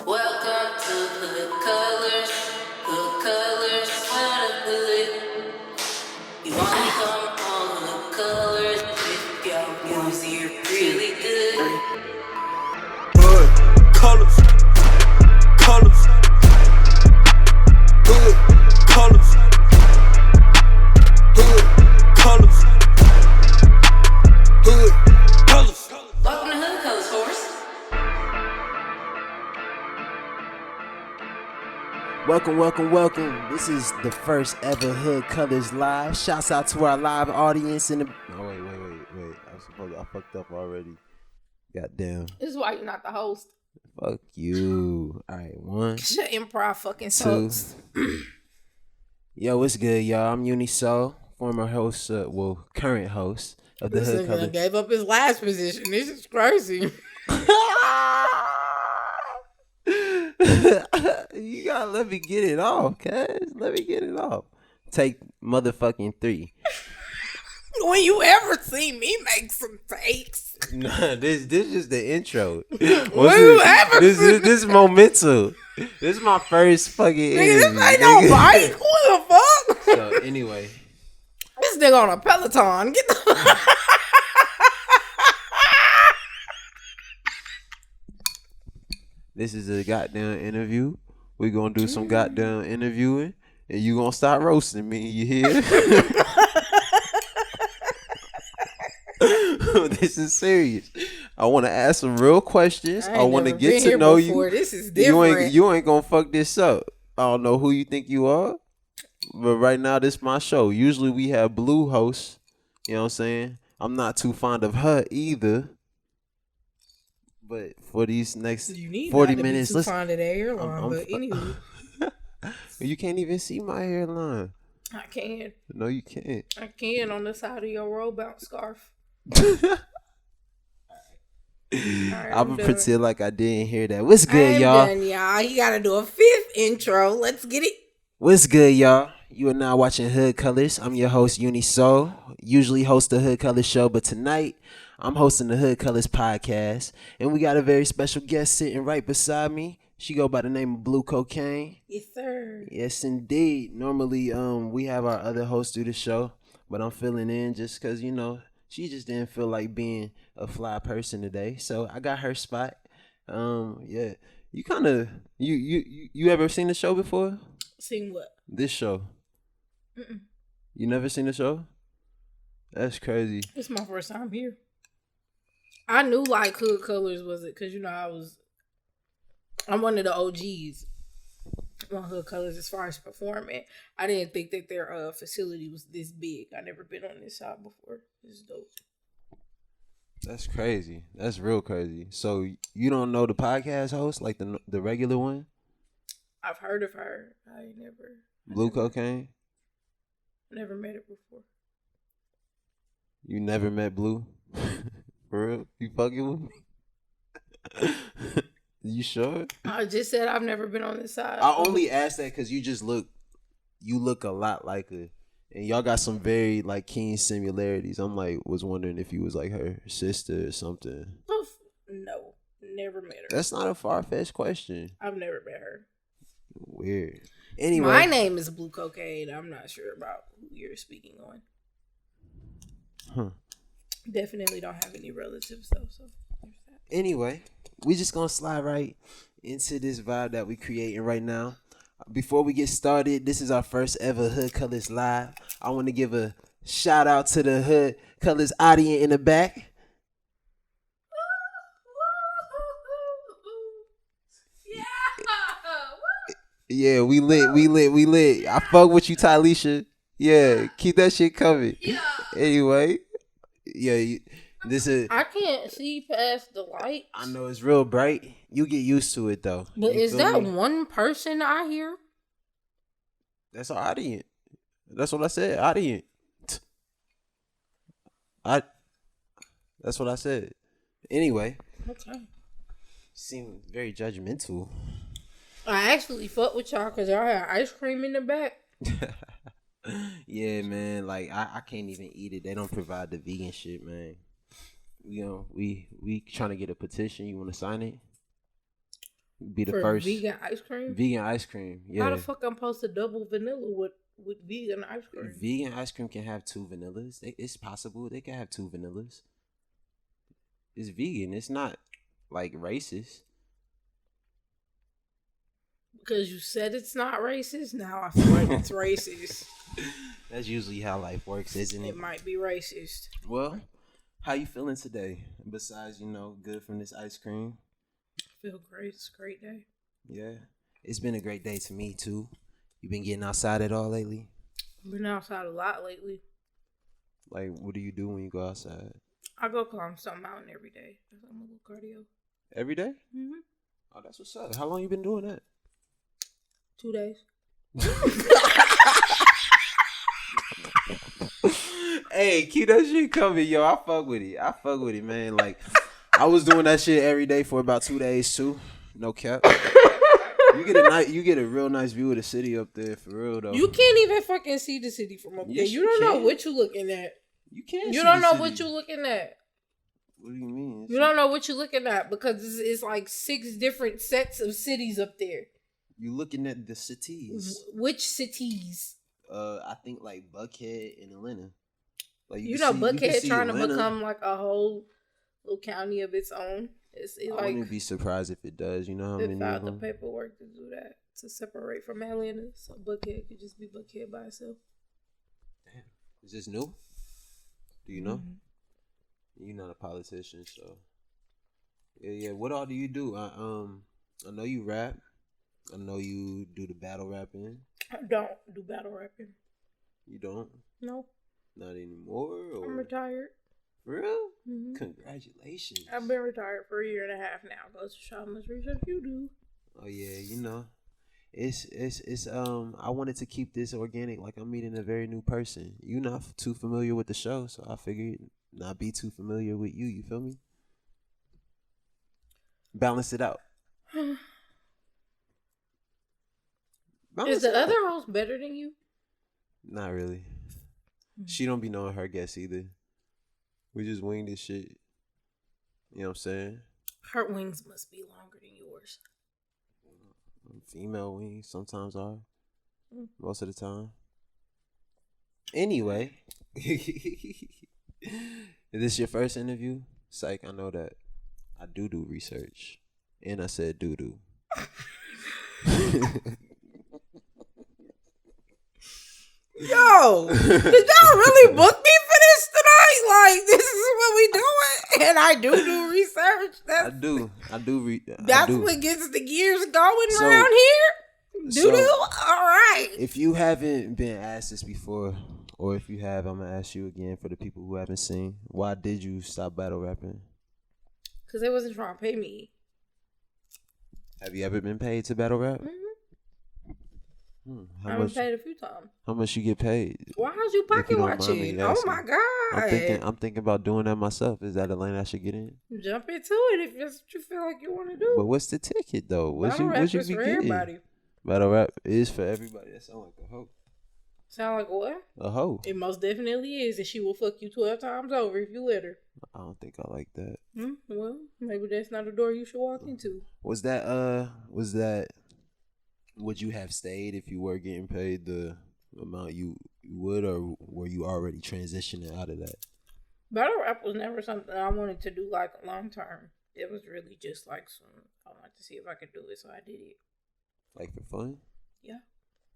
Welcome to Hood Colors. Hood Colors for the hood. You only come on Hood Colors if your music really good. Hood colors, colors, hood colors, hood colors, hood colors. Welcome to Hood Colors, horse. Welcome. This is the first ever Hood Colors Live. Shouts out to our live audience in the... Oh, wait. I fucked up already. Goddamn. This is why you're not the host. Fuck you. All right, one, Your improv fucking two. sucks. Yo, what's good, y'all? I'm Youni, former host, current host of the This Hood nigga Colors. gave up his last position. This is crazy. You gotta let me get it off, cuz. Let me get it off. Take motherfucking 3. When you ever see me make some takes? Nah, this is the intro. This This momentum. This is my first fucking Nigga, interview. this ain't no bike. What the fuck? So anyway, This nigga on a Peloton. Get the this is a goddamn interview. We gonna do some goddamn interviewing, and you gonna start roasting me. You hear? This is serious. I want to ask some real questions. I want to never get been to here know before. you. This is different. You ain't gonna fuck this up. I don't know who you think you are, but right now this my show. Usually we have Blue hosts. You know what I'm saying? I'm not too fond of her either. But for these next You need 40 not minutes, to be too listen. fond of that airline, I'm but anyway, You can't even see my hairline. I can. No, you can't. I can on the side of your roll bounce scarf. Alright, I'm I'm gonna done. pretend like I didn't hear that. What's good, I'm y'all? done, y'all. You gotta do a 5th intro. Let's get it. What's good, y'all? You are now watching Hood Colors. I'm your host, Youni. Usually host the Hood Colors show, but tonight I'm hosting the Hood Colors podcast, and we got a very special guest sitting right beside me. She go by the name of Blue Cocaine. Yes, sir. Yes, indeed. Normally, we have our other hosts do the show, but I'm filling in just because, she just didn't feel like being a fly person today. So I got her spot. Yeah. You kind of, you ever seen the show before? Seen what? This show? Mm-mm. You never seen the show? That's crazy. It's my first time here. I knew like Hood Colors was it because I'm one of the OGs on Hood Colors as far as performing. I didn't think that their facility was this big. I never been on this side before. This is dope. That's crazy. That's real crazy. So you don't know the podcast host, like the regular one? I've heard of her. I Blue Cocaine? never met her before. You never met Blue? For real? You fucking with me? You sure? I just said I've never been on this side. I only asked that because you look a lot like her. And y'all got some very like keen similarities. I'm like, was wondering if you was like her sister or something. No, never met her. That's not a far-fetched question. I've never met her. Weird. Anyway. My name is Blue Cocaine. I'm not sure about who you're speaking on. Huh. Definitely don't have any relatives though. So there's that. Anyway, we just gonna slide right into this vibe that we creating right now. Before we get started, this is our first ever Hood Colors Live. I want to give a shout out to the Hood Colors audience in the back. Yeah, we lit. I fuck with you, Tylisha. Yeah, keep that shit coming. Yeah. Anyway, yeah, this is. I can't see past the light. I know it's real bright. You get used to it though. But You is feel that me? one person I hear? That's our audience. That's what I said. Audience. That's what I said. Anyway, Okay. seem very judgmental. I actually fuck with y'all because y'all had ice cream in the back. Yeah, man. Like I can't even eat it. They don't provide the vegan shit, man. We trying to get a petition. You want to sign it? Be the For first vegan ice cream? vegan ice cream. Yeah. How the fuck I'm supposed to double vanilla with vegan ice cream? Vegan ice cream can have 2 vanillas. It's possible they can have 2 vanillas. It's vegan. It's not like racist. Because you said it's not racist. Now I feel like it's racist. That's usually how life works, isn't it? It might be racist. Well, how you feeling today? Besides, good from this ice cream. I feel great. It's a great day. Yeah, it's been a great day to me too. You been getting outside at all lately? I've been outside a lot lately. Like, what do you do when you go outside? I go climb some mountain every day. I'm a little cardio. Every day? Mm-hmm. Oh, that's what's up. How long you been doing that? 2 days. Hey, keep that shit coming, yo. I fuck with it, man. Like, I was doing that shit every day for about 2 days too. No cap. You get a real nice view of the city up there, for real though. You can't even fucking see the city from up there. Yes, You you don't know can. what you looking at. You can't. You see don't the know city. what you looking at. What do you mean? You don't know what you're looking at because it's like 6 different sets of cities up there. You looking at the cities? Which cities? I think like Buckhead and Atlanta. Like You know, can Buckhead see trying Atlanta. to become like a whole little county of its own. It's I like wouldn't be surprised if it does. You know how they many filed of the them? paperwork to do that, to separate from Atlanta, so Buckhead could just be Buckhead by itself. Damn. Is this new? Do you know? Mm-hmm. You're not a politician, so yeah. What all do you do? I know you rap. I know you do the battle rapping. I don't do battle rapping. You don't? No, Not anymore. Or I'm retired. For real? Mm-hmm. Congratulations. I've been retired for 1.5 years now. Goes to show how much research you do. Oh yeah, it's I wanted to keep this organic, like I'm meeting a very new person. You're not too familiar with the show, so I figured not be too familiar with you. You feel me? Balance it out. Is the other host better than you? Not really. She don't be knowing her guests either. We just wing this shit. You know what I'm saying? Her wings must be longer than yours. Female wings sometimes are. Most of the time. Anyway. Is this your first interview? Psych, I know that. I do research. And I said doo-doo. Yo, did y'all really book me for this tonight? Like, this is what we doing? And I do research. I do. That's what gets the gears going around here? Doo-doo? All right. If you haven't been asked this before, or if you have, I'm going to ask you again for the people who haven't seen. Why did you stop battle rapping? Because they wasn't trying to pay me. Have you ever been paid to battle rap? Mm-hmm. How I've much? been paid a few times. How much you get paid? Why is you pocket watching? Oh my God. I'm thinking about doing that myself. Is that a lane I should get in? Jump into it if that's what you feel like you want to do. But what's the ticket though? What you is be for getting? everybody. Battle rap is for everybody. That sound like a hoe. Sound like what? A hoe. It most definitely is, and she will fuck you 12 times over if you let her. I don't think I like that. Well, maybe that's not a door you should walk into. Was that would you have stayed if you were getting paid the amount you would, or were you already transitioning out of that? Battle rap was never something I wanted to do like long term. It was really just like I wanted to see if I could do it, so I did it. Like for fun? Yeah.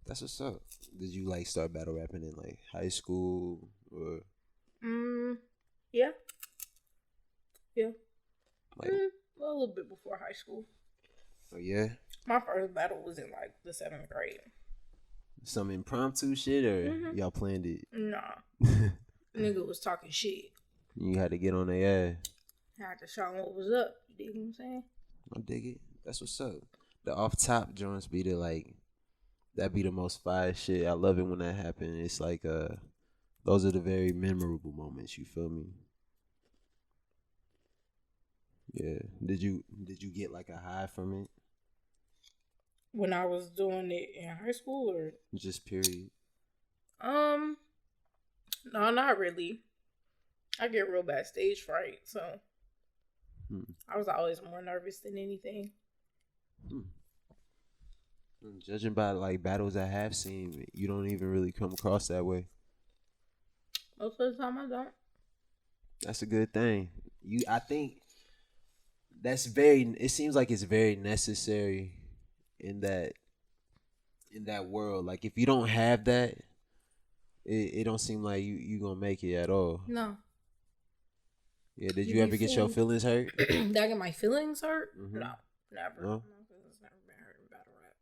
That's what's up. Did you like start battle rapping in like high school or? Yeah. Yeah. Like, a little bit before high school. Oh yeah. My first battle was in like the 7th grade. Some impromptu shit, or y'all planned it? Nah. Nigga was talking shit. You had to get on their ass. I had to show him what was up. You dig what I'm saying? I dig it. That's what's up. The off top joints be the like, that be the most fire shit. I love it when that happens. It's like those are the very memorable moments. You feel me? Yeah. Did you get like a high from it? When I was doing it in high school, or just period? No, not really. I get real bad stage fright, so I was always more nervous than anything. Judging by like battles I have seen, you don't even really come across that way. Most of the time, I don't. That's a good thing. I think that's very. It seems like it's very necessary in that world. Like if you don't have that, it don't seem like you gonna make it at all. No. Yeah. Did you ever get your feelings hurt? Did I get my feelings hurt? Mm-hmm. No, never. No? My feelings never been hurt in battle rap.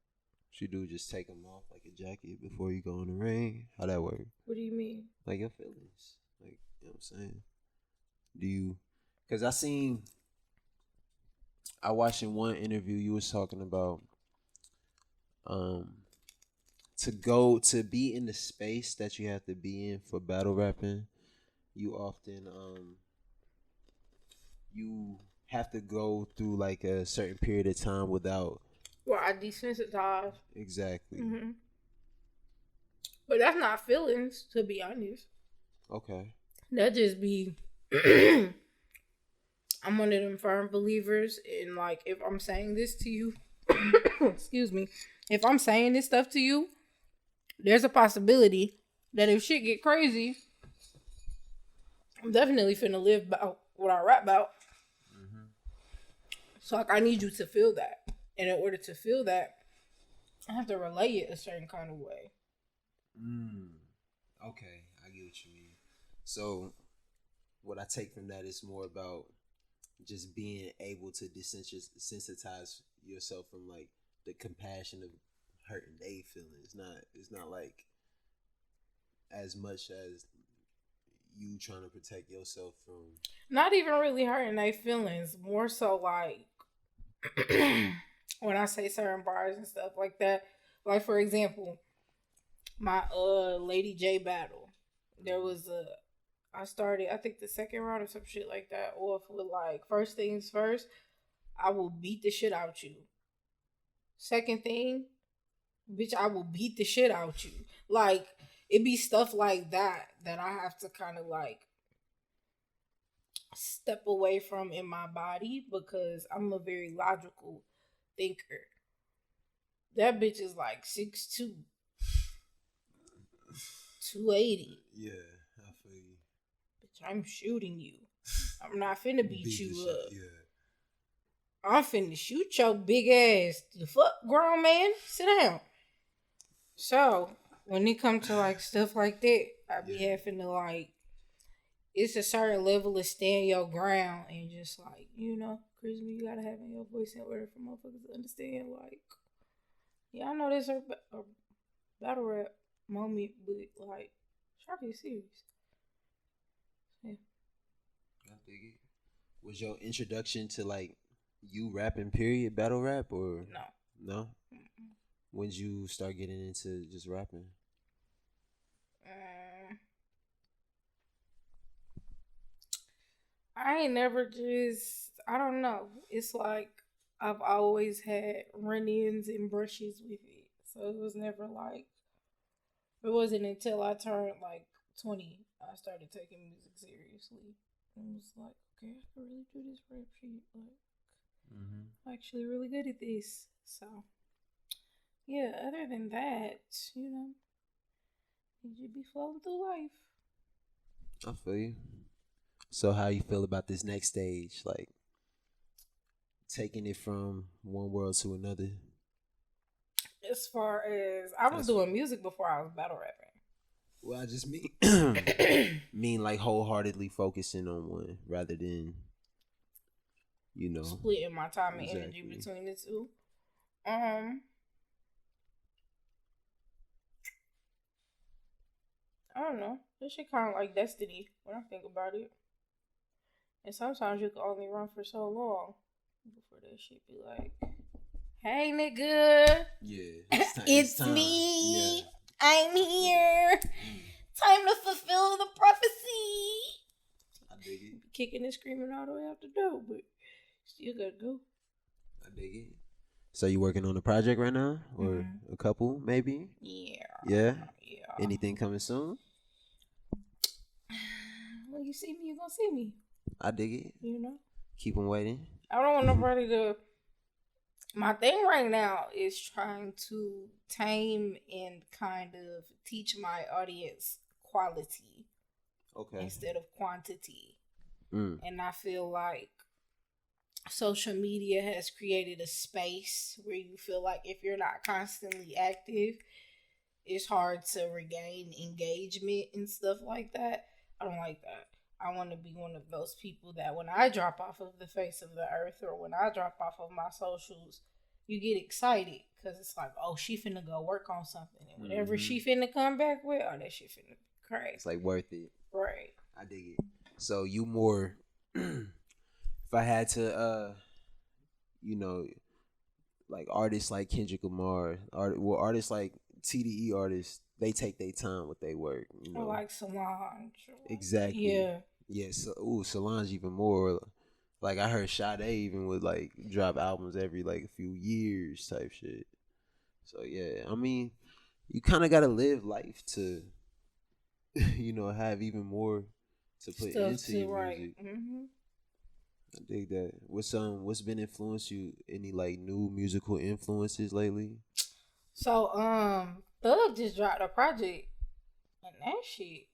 You do just take them off like a jacket before you go in the ring. How that work? What do you mean? Like your feelings. Like you know what I'm saying? Do you? Because I watched in one interview you was talking about to be in the space that you have to be in for battle rapping, you often you have to go through like a certain period of time without. Well, I desensitized. Exactly. Mm-hmm. But that's not feelings, to be honest. Okay. That just be. I'm one of them firm believers in, like, if I'm saying this to you, excuse me, if I'm saying this stuff to you, there's a possibility that if shit get crazy, I'm definitely finna live about what I rap about. Mm-hmm. So, like, I need you to feel that. And in order to feel that, I have to relay it a certain kind of way. Okay, I get what you mean. So, what I take from that is more about just being able to desensitize yourself from like the compassion of hurting their feelings. It's not like as much as you trying to protect yourself from. Not even really hurting their feelings. More so like when I say certain bars and stuff like that. Like for example, my Lady J battle. There was I started, I think the second round or some shit like that off with like, first things first, I will beat the shit out you. Second thing, bitch, I will beat the shit out you. Like, it be stuff like that I have to kind of like step away from in my body because I'm a very logical thinker. That bitch is like 6'2", 280. Yeah, I feel you. I'm shooting you. I'm not finna beat you up. Yeah. I'm finna shoot your big ass. The fuck, grown man? Sit down. So, when it comes to like stuff like that, I be having to like, it's a certain level of stand your ground and just like, you know, Christmas, you gotta have in your voice in order for motherfuckers to understand. Like, yeah, I know this is a battle rap moment, but like, try to be serious. Yeah. I dig it. Was your introduction to like you rapping period battle rap or no? Mm-mm. When did you start getting into just rapping? I ain't never just, I don't know. It's like I've always had run-ins and brushes with it. So it was never like, it wasn't until I turned like 20 I started taking music seriously. And was like, okay, I can really do this rap shit. Like, I'm actually really good at this. So, yeah, other than that, you know, you should be flowing through life. I feel you. So how you feel about this next stage? Like, taking it from one world to another? As far as, I was doing music before I was battle rapping. Well, I just mean like wholeheartedly focusing on one rather than, you know, splitting my time and energy between the two. I don't know. This shit kind of like destiny when I think about it. And sometimes you can only run for so long before that shit be like, hey, nigga. Yeah. It's me. Yeah. I'm here. Time to fulfill the prophecy. I dig it. Kicking and screaming all the way out the door, but still gotta go. I dig it. So you working on a project right now? Or a couple, maybe? Yeah. Yeah? Anything coming soon? When you see me, you're gonna see me. I dig it. You know? Keep them waiting. I don't want nobody to My thing right now is trying to tame and kind of teach my audience quality instead of quantity. And I feel like social media has created a space where you feel like if you're not constantly active, it's hard to regain engagement and stuff like that. I don't like that. I want to be one of those people that when I drop off of the face of the earth or when I drop off of my socials, you get excited because it's like, oh, she finna go work on something. And whatever she finna come back with, oh, that shit finna be crazy. It's like worth it. Right. I dig it. So you more, if I had to, like artists like Kendrick Lamar, artists like TDE artists, they take their time with their work. I like Solange. Exactly. Yeah. Yes. Solange even more. Like I heard Sade even would like drop albums every like a few years type shit. So yeah, I mean, you kind of gotta live life to, have even more to put Stuff into to your write. music. Mm-hmm. I dig that. What's been influenced you? Any like new musical influences lately? So Thug just dropped a project and that shit.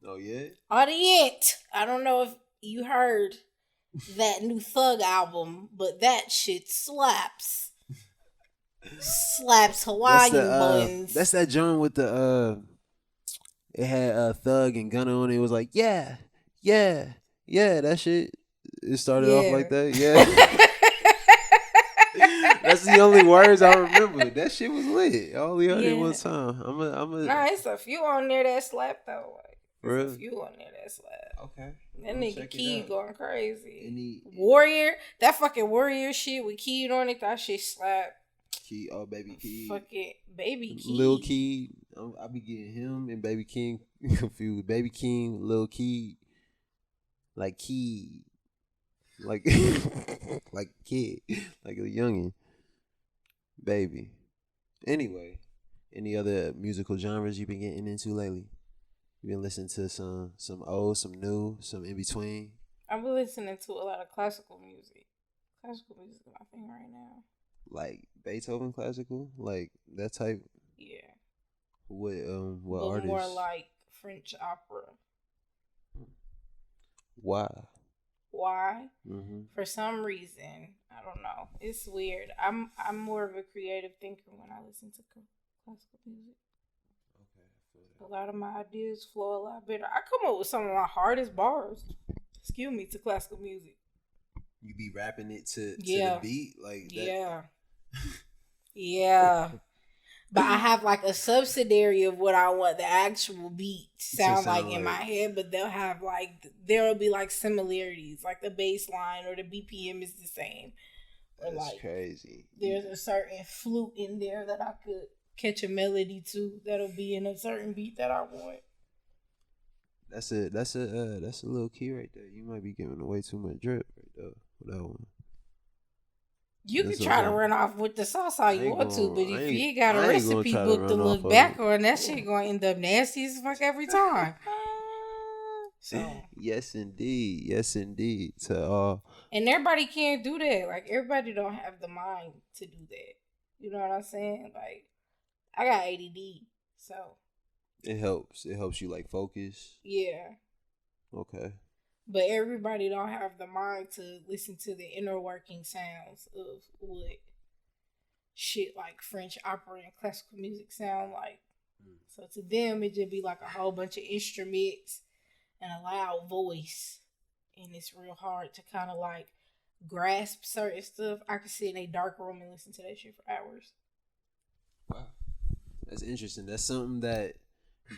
Oh yeah. Audience. I don't know if you heard that new Thug album, but that shit slaps. Slaps Hawaiian buns. That's that joint with the it had Thug and Gunna on it. It was like yeah, that shit. It started off like that. Yeah. That's the only words I remember. That shit was lit. I only heard it one time. Nah, it's a few on there that slap though. Like, really? A few on there that slap. Okay. That nigga Key going crazy. Any Warrior, that fucking Warrior shit with Key on it, that shit slap. Key, Baby Key. Fucking Baby Key. Lil Key. I be getting him and Baby King confused. Baby King, Lil Key. Like Key. Like like kid. Like a youngin'. Baby. Anyway, any other musical genres you been getting into lately? You been listening to some old, some new, some in between? I've been listening to a lot of classical music. Classical music is my thing right now. Like Beethoven classical? Like that type? Yeah. What but artists? More like French opera. Why? Mm-hmm. For some reason, I don't know. It's weird. I'm more of a creative thinker when I listen to classical music. Okay. A lot of my ideas flow a lot better. I come up with some of my hardest bars. Excuse me, to classical music. You be rapping it to the beat like that? Yeah. Yeah. But I have like a subsidiary of what I want the actual beat to sound like in my head, but there'll be like similarities, like the bass line or the BPM is the same. Or That's like crazy. There's a certain flute in there that I could catch a melody to that'll be in a certain beat that I want. That's a little key right there. You might be giving away too much drip right there with that one. You can try to run off with the sauce all you want to, but if you ain't got a recipe book to look back on, that shit gonna end up nasty as fuck every time. So yes, indeed. And everybody can't do that. Like everybody don't have the mind to do that. You know what I'm saying? Like I got ADD, so it helps. It helps you like focus. Yeah. Okay. But everybody don't have the mind to listen to the inner working sounds of what shit like French opera and classical music sound like. So to them, it just be like a whole bunch of instruments and a loud voice. And it's real hard to kind of like grasp certain stuff. I could sit in a dark room and listen to that shit for hours. Wow. That's interesting. That's something that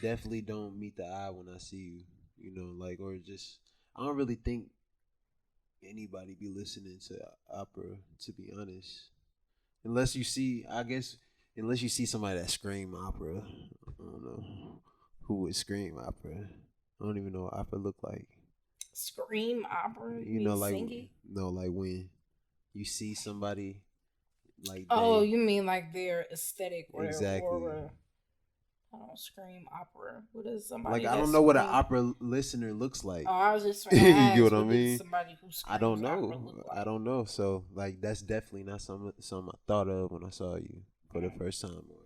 definitely don't meet the eye when I see you. You know, like, or just... I don't really think anybody be listening to opera, to be honest. Unless you see somebody that scream opera. I don't know who would scream opera. I don't even know what opera look like. Scream opera? You know, like singing? No, like when you see somebody like you mean like their aesthetic or exactly. their aura. I don't scream opera. What is somebody? Like I that don't know what an scream- opera listener looks like. Oh, I was just You trying to ask, get what I what mean? does somebody who screams I don't opera know. look like? I don't know. So like that's definitely not something I thought of when I saw you for the first time, or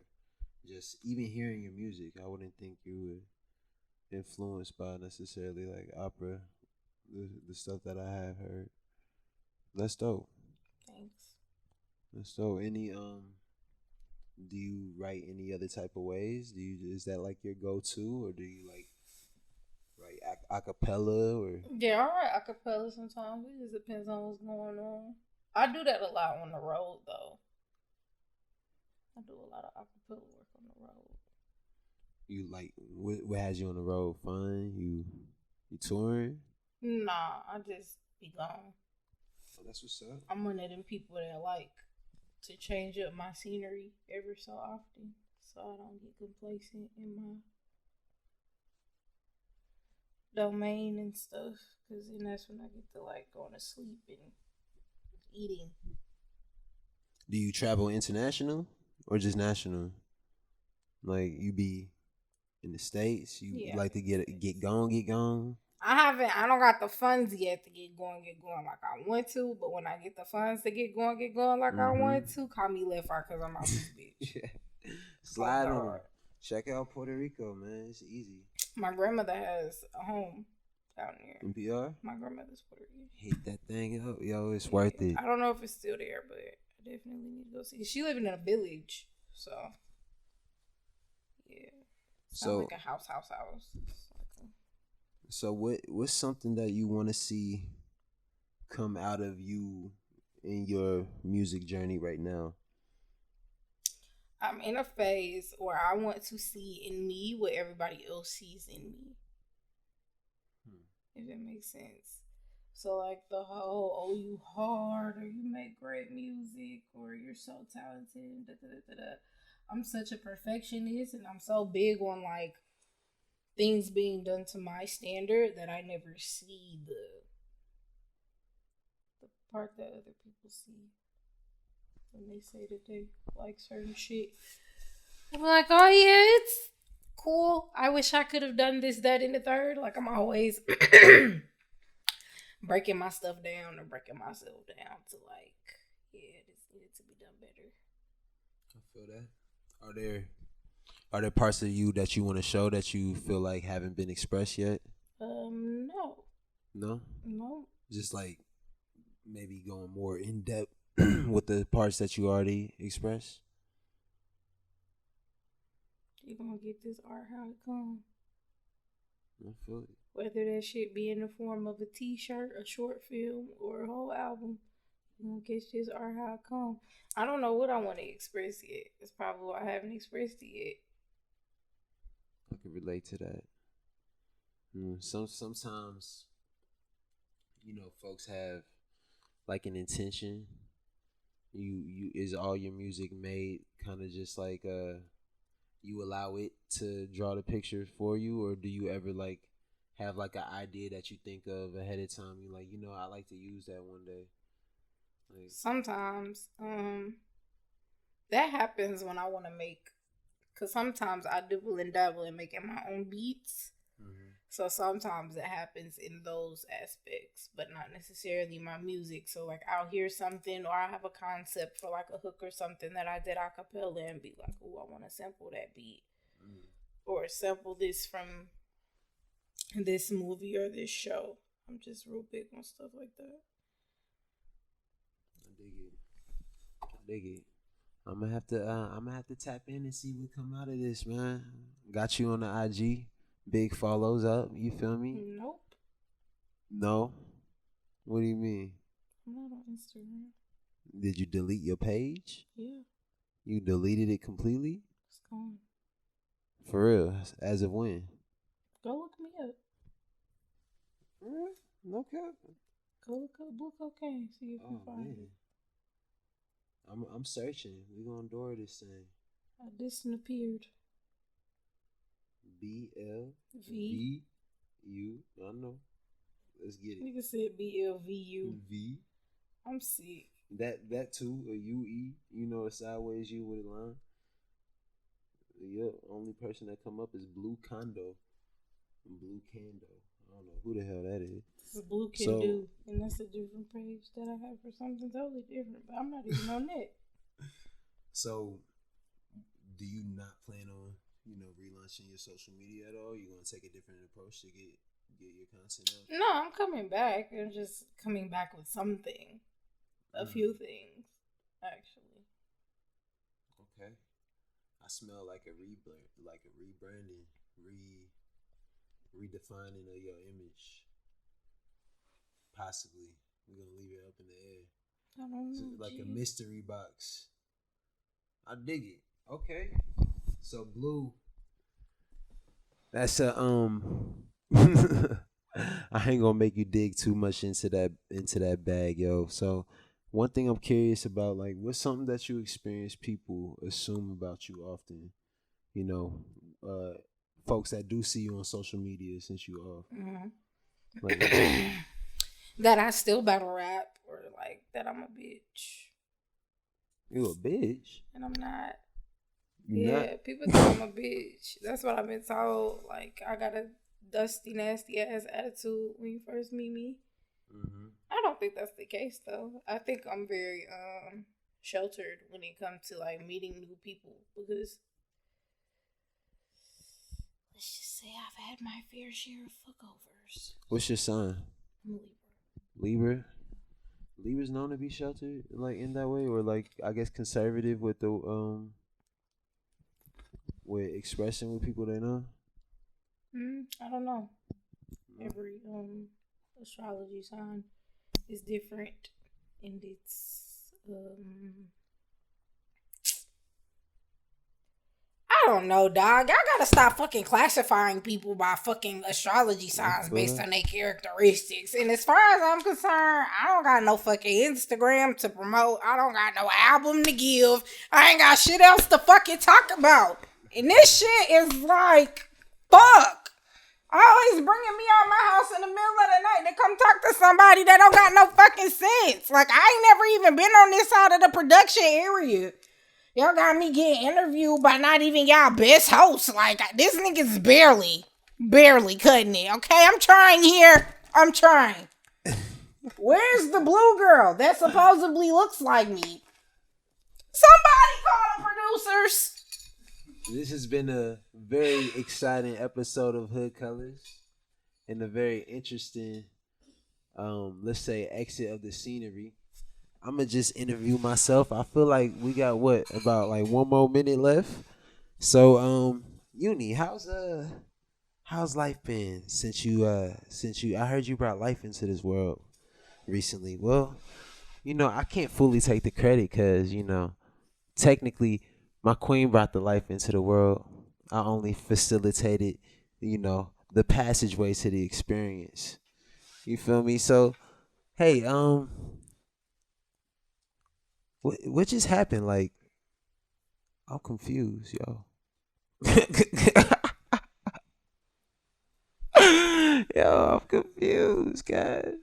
just even hearing your music. I wouldn't think you were influenced by necessarily like opera, the stuff that I have heard. That's dope. Thanks. That's dope. Any do you write any other type of ways? Is that like your go to, or do you like write a cappella or? Yeah, I write acapella sometimes. It just depends on what's going on. I do that a lot on the road, though. I do a lot of acapella work on the road. You like what has you on the road? Fun? You touring? Nah, I just be gone. Oh, that's what's up. I'm one of them people that like to change up my scenery every so often, so I don't get complacent in my domain and stuff. Cause then that's when I get to like going to sleep and eating. Do you travel international or just national? Like you be in the States? You like to get gone? I don't got the funds yet to get going like I want to, but when I get the funds to get going like I want to, call me left eye because I'm out this bitch. Yeah. Slide on 'em. Check out Puerto Rico, man. It's easy. My grandmother has a home down there. In PR? My grandmother's Puerto Rican. Hit that thing up. Yo, it's worth it. I don't know if it's still there, but I definitely need to go see it. She living in a village, so yeah. It's not like a house. It's like So what's something that you want to see come out of you in your music journey right now? I'm in a phase where I want to see in me what everybody else sees in me. If that makes sense. So like the whole, oh, you hard, or you make great music, or you're so talented, I'm such a perfectionist, and I'm so big on like things being done to my standard that I never see the part that other people see when they say that they like certain shit. I'm like, oh yeah, it's cool. I wish I could have done this, that, and the third. Like I'm always breaking my stuff down or breaking myself down to like, yeah, this needed to be done better. I feel that. Are there parts of you that you want to show that you feel like haven't been expressed yet? No. No? No. Just like maybe going more in depth with the parts that you already expressed? You gonna get this art how it come. I feel it. Whether that shit be in the form of a t-shirt, a short film, or a whole album, you gonna get this art how it come. I don't know what I want to express yet. It's probably why I haven't expressed it yet. I can relate to that. Sometimes, folks have like an intention. You is all your music made kind of just like you allow it to draw the picture for you, or do you ever like have like an idea that you think of ahead of time? You like, I like to use that one day. Like, sometimes that happens when I want to make, because sometimes I dibble and dabble in making my own beats. So sometimes it happens in those aspects, but not necessarily my music. So like I'll hear something, or I have a concept for like a hook or something that I did a cappella and be like, oh, I want to sample that beat, or sample this from this movie or this show. I'm just real big on stuff like that. I dig it. I'm gonna have to tap in and see what come out of this, man. Got you on the IG. Big follows up. You feel me? Nope. No? What do you mean? I'm not on Instagram. Did you delete your page? Yeah. You deleted it completely? It's gone. For real? As of when? Go look me up. No cap. Go look up Blue Cocaine. See if you find it. I'm searching. We gonna door this thing. I disappeared. BLVU. I know. Let's get it. Nigga said BLVU. V. I'm sick. That too, a UE. A sideways U with a line. Yep, only person that come up is Blue Condo. Blue Cando. I don't know who the hell that is. This is Blue Can So- Do, and that's a different page that I have for something totally different. But I'm not even on that. So, do you not plan on, relaunching your social media at all? You gonna take a different approach to get your content out? No, I'm coming back. I'm just coming back with something, a few things, actually. Okay. I smell like a rebranding, redefining of your image. Possibly, we're gonna leave it up in the air. I don't It's know. like a G. mystery box. I dig it. Okay. So Blue. That's a I ain't gonna make you dig too much into that bag, yo. So one thing I'm curious about, like, what's something that you experience people assume about you often? Folks that do see you on social media since you off. Mhm. Like, That I still battle rap, or like that I'm a bitch, you a bitch. and I'm not. You Yeah, not. people think I'm a bitch. That's what I've been told. Like, I got a dusty, nasty ass attitude when you first meet me. Mm-hmm. I don't think that's the case, though. I think I'm very sheltered when it comes to like meeting new people, because let's just say I've had my fair share of fuckovers. What's your sign? I'm a Libra. Libra. Libra's known to be sheltered, like, in that way, or like, I guess, conservative with the with expressing with people they know. I don't know. Every astrology sign is different, and it's I don't know, dog. Y'all gotta stop fucking classifying people by fucking astrology signs based on their characteristics. And as far as I'm concerned, I don't got no fucking Instagram to promote. I don't got no album to give. I ain't got shit else to fucking talk about. And this shit is like, fuck. Always bringing me out my house in the middle of the night to come talk to somebody that don't got no fucking sense. Like, I ain't never even been on this side of the production area. Y'all got me getting interviewed by not even y'all best host. Like, this nigga's barely cutting it, okay? I'm trying here. I'm trying. Where's the blue girl that supposedly looks like me? Somebody call the producers. This has been a very exciting episode of Hood Colors, and a very interesting, let's say, exit of the scenery. I'm gonna just interview myself. I feel like we got about like 1 more minute left. So, Youni, how's life been since you I heard you brought life into this world recently. Well, I can't fully take the credit because, technically my queen brought the life into the world. I only facilitated, the passageway to the experience. You feel me? So, hey, what just happened? Like, I'm confused, yo. Yo, I'm confused, guys.